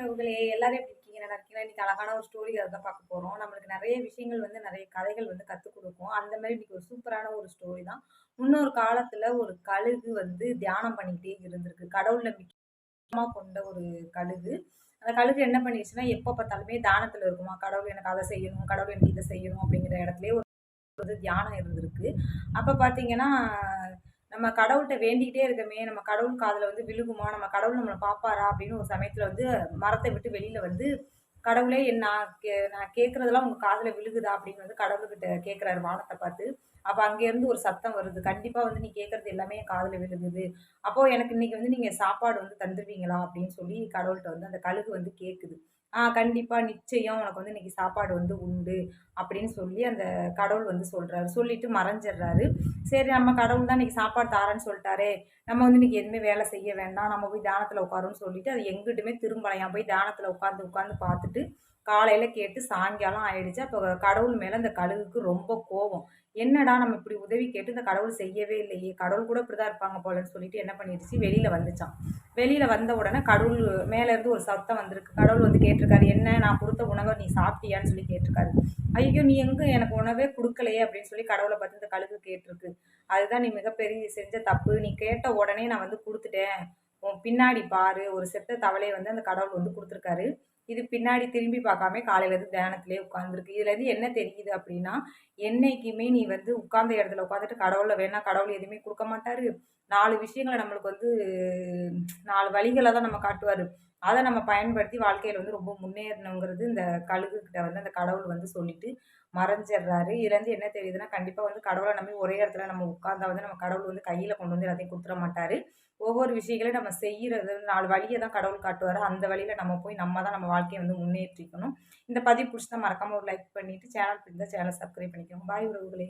உறவுகளே! எல்லாரும் எப்படி இருக்கீங்க? நல்லா இருக்கீங்களா? இன்னைக்கு அழகான ஒரு ஸ்டோரி தான் பார்க்க போறோம். நம்மளுக்கு நெறைய விஷயங்கள் நெறைய கதைகள் கத்துக் குடுக்கும். அந்த மாரி இன்னைக்கு ஒரு சூப்பரான ஒரு ஸ்டோரி தான். முன்னொரு காலத்துல ஒரு கழுகு தியானம் பண்ணிக்கிட்டே இருந்திருக்கு. கடவுள் நம்பிக்கையா கொண்ட ஒரு கழுகு. அந்த கழுகு என்ன பண்ணிருச்சுன்னா, எப்ப பார்த்தாலுமே தியானத்துல இருக்குமா, கடவுள் எனக்கு அத செய்யணும், கடவுள் எனக்கு இத செய்யணும் அப்படிங்கிற இடத்திலேயே தியானம் இருந்திருக்கு. அப்ப பார்த்தீங்கன்னா, நம்ம கடவுள்ட்ட வேண்டிக்கிட்டே இருக்கமே, நம்ம கடவுள் காதுல விழுகுமா? நம்ம கடவுள் நம்மள பார்ப்பாரா? அப்படின்னு ஒரு சமயத்துல மரத்த விட்டு வெளியில கடவுளே நான் கேட்கிறதெல்லாம் உங்க காதுல விழுகுதா? அப்படின்னு கடவுள்கிட்ட கேட்கிறாரு வானத்த பார்த்து. அப்ப அங்கேருந்து ஒரு சத்தம் வருது. கண்டிப்பா நீ கேட்கறது எல்லாமே என் காதுல விழுகுது. அப்போ எனக்கு இன்னைக்கு நீங்க சாப்பாடு தந்துருவீங்களா? அப்படின்னு சொல்லி கடவுள்ட்ட அந்த கழுகு கேட்குது. கண்டிப்பா, நிச்சயம் உனக்கு இன்னைக்கு சாப்பாடு உண்டு. அப்படின்னு சொல்லி அந்த கடவுள் சொல்றாரு. சொல்லிட்டு மறைஞ்சிடுறாரு. சரி நம்ம கடவுள் தான் இன்னைக்கு சாப்பாடு தாரேன்னு சொல்ட்டாரே! நம்ம இன்னைக்கு எதுவுமே வேலை செய்ய வேண்டாம். நம்ம போய் தியானத்துல உட்காருவோம்ன்னு சொல்லிட்டு, அது எங்கிட்டுமே திரும்பலையாம். போய் தியானத்துல உட்கார்ந்து உட்கார்ந்து பார்த்துட்டு, காலையில கேட்டு சாயங்காலம் ஆயிடுச்சு. அப்ப கடவுள் மேல அந்த கழுகுக்கு ரொம்ப கோவம். என்னடா நம்ம இப்படி உதவி கேட்டு இந்த கடவுள் செய்யவே இல்லையே! கடவுள் கூட இப்படிதான் இருப்பாங்க போலன்னு சொல்லிட்டு என்ன பண்ணிடுச்சு, வெளியில வந்துச்சாம். வெளியில வந்த உடனே கடவுள் மேல இருந்து ஒரு சத்தம் வந்திருக்கு. கடவுள் கேட்டிருக்காரு, "என்ன நான் குடுத்த உணவ நீ சாப்பிட்டியான்னு?" சொல்லி கேட்டிருக்காரு. ஐயோ! நீ எங்க எனக்கு உணவே குடுக்கலையே! அப்படின்னு சொல்லி கடவுள பார்த்து இந்த கழுகு கேட்டிருக்கு. அதுதான் நீ மிகப்பெரிய செஞ்ச தப்பு. நீ கேட்ட உடனே நான் குடுத்துட்டேன். உன் பின்னாடி பாரு. ஒரு செத்த தவளைய அந்த கடவுள் குடுத்துருக்காரு. இது பின்னாடி திரும்பி பார்க்காம காலையில இருந்து தியானத்திலேயே உட்கார்ந்துருக்கு. இதுலேருந்து என்ன தெரியுது அப்படின்னா, என்னைக்குமே நீ உட்கார்ந்த இடத்துல உட்காந்துட்டு கடவுள வேணா கடவுள் எதுவுமே குடுக்க மாட்டாரு. 4 விஷயங்கள நம்மளுக்கு 4 வழிகள தான் நம்ம காட்டுவாரு. அத நம்ம பயன்படுத்தி வாழ்க்கையில ரொம்ப முன்னேறணுங்கிறது இந்த கழுகுகிட்ட அந்த கடவுள் சொல்லிட்டு மறைஞ்சிடுறாரு. இதுலேருந்து என்ன தெரியுதுன்னா, கண்டிப்பா கடவுள நம்பி ஒரே இடத்துல நம்ம உட்கார்ந்தா நம்ம கடவுள் கையில கொண்டு எல்லாத்தையும் குடுத்துற மாட்டாரு. ஒவ்வொரு விஷயங்களையும் நம்ம செய்யறது 4 வழிய தான் கடவுள் காட்டுவாரு. அந்த வழியில நம்ம போய் நம்ம தான் நம்ம வாழ்க்கைய முன்னேற்றிக்கணும். இந்த பதிவு புடிச்சிருந்தா மறக்காம ஒரு லைக் பண்ணிட்டு, சேனல் பிடிச்சிருந்தா சேனல் சப்ஸ்கிரைப் பண்ணிக்கோங்க. பாய் உறவுகளே!